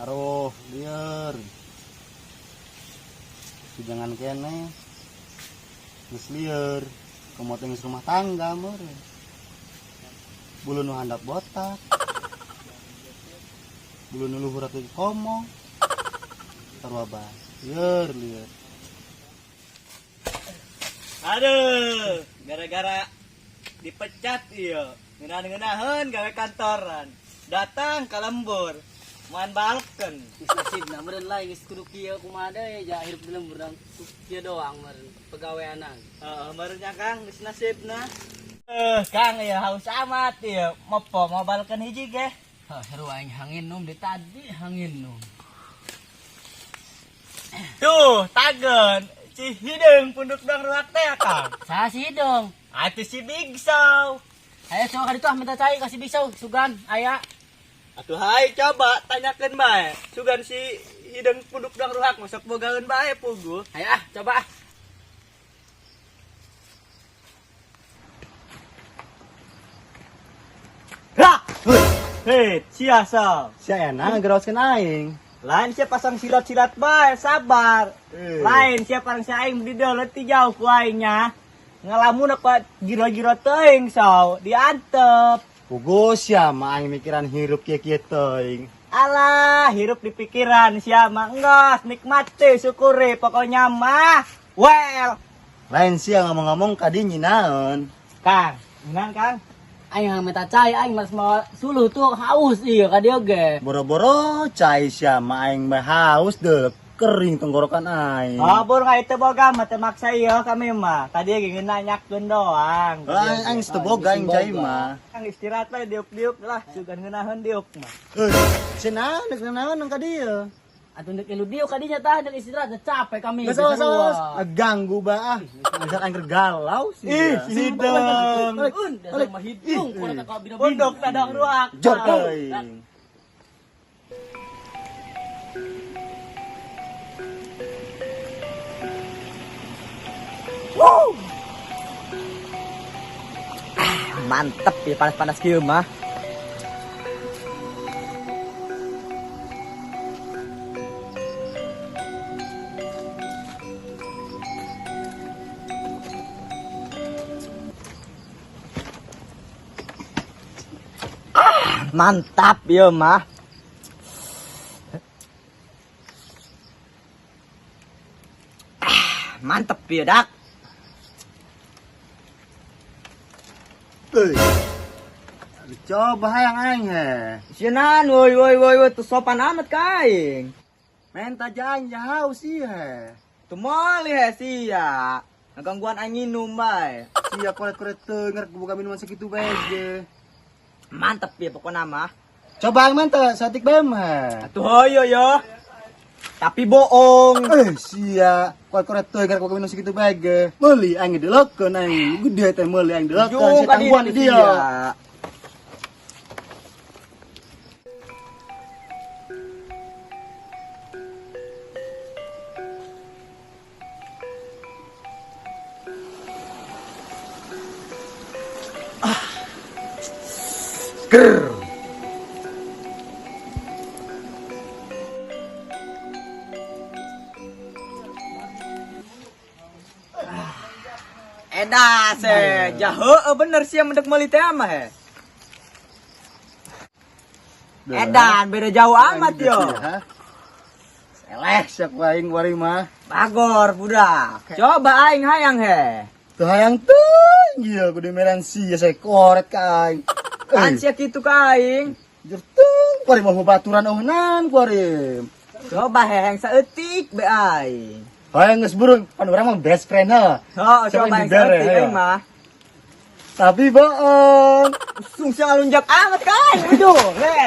Aduh, liar. Jangan kene. Geus liar. Komo teh rumah tangga meureun. Bulu nu handap botak. Bulu nu luhur atuh komo. Sarua bae. Liar. Aduh, gara-gara dipecat iya. Ngeunah-ngeunaheun gawe kantoran. Datang ka lembur. Moan balken. Geus nasibna meureun lah geus kudu kieu kumaha deui ja hirup di lembur dan kieu doang meureun pegaweana. Heeh, barunya Kang geus nasibna. Kang ya haus amat ya. Mopo mau balken hiji ge. Hah, heru aing hangin num di tadi hangin num. Tuh, tagen. Si Hideung punduk dang ruak teh Kang. Saha si dong? Atuh si Big Sow. Aya coba ka ditu ah minta cai kasih bisau sugan aya. Atuh hai coba tanyakeun bae. Sugan si Hideung punduk dang ruak masuk bogaeun bae puguh. Aya coba ah. Hah! Hei, sia Sow. Sia enak ngeraoskeun aing. Lain sia pasang silat-silat bae, sabar. Lain sia parang sia aing di deuleut ti jauh ku aingnya. Ngalamun apa giro-giro teuing Sow, diantep. Pugus ya mah aing mikiran hirup kieu-kieu teuing. Alah, hirup di pikiran sia mah enggas nikmati syukuri pokoknya mah. Well, Lain sia ngomong-ngomong kadinya naon. Kang, gimana Kang? Aing hang minta cai aing mas mau suluh tuh haus ieu ka dieu ge. Boro-boro cai sia mah aing mah haus deh kering tenggorokan aing. Bur nggak itu boga mah teu maksa ieu kami mah. Tadi ge nanyakeun doang. Aing teu boga aing cai mah. Kang istirahat we diuk-diuk lah, sugan ngeunaheun diuk mah. Cenah neuk naon ka dieu. Atuh deuk elu dieu ka dinya tah deuk istirahat capek kami. Geus ganggu bae ah. Ngajak aing galau sih. Ih, si Hideung. Dasar mah hidung kudu ka bina Pondok tadang ruak. Jor teuing. Mantep ya panas-panas kieu mah. Mantap ya mah. Mantep ya dak. Coba hayang aing he. Sianan woi tuh sopan amat kaing. Menta jang haus sih he. Tuh mali he sia. Ngagangguan aing nginum bae. Sia koret-koret teu ngarep buka minuman sakitu bae ge. Mantep ya pokoknya mah. Coba aing menta satik bae mah. Atuh hoyo yo. Tapi bohong. Sia koret-koret teu ngarep buka minuman sakitu bae ge. Meuli aing deleukeun aing gede teh meuli aing deleukeun Jung saya tangguhan di dia. Grrr. Eda se jahe bener sih yang mendek meuli teh mah he. Edan beda jauh amat yo. Eleh sak aing wari mah. Bagor budak. Coba aing hayang he. Teu hayang teuing ieu kudu meran sia saya koret ka aing. Kan sia kitu ka aing. Jur teuing kuari mah baturan eunan kuari. Coba he yang saeutik be aing. Hayang geus burung pan urang mah best friend he. Oh, Coba coba yang dibere, saeutik ya. aing mah. Tapi bohong. Sung sia ngalunjak amat ka aing. Aduh, le.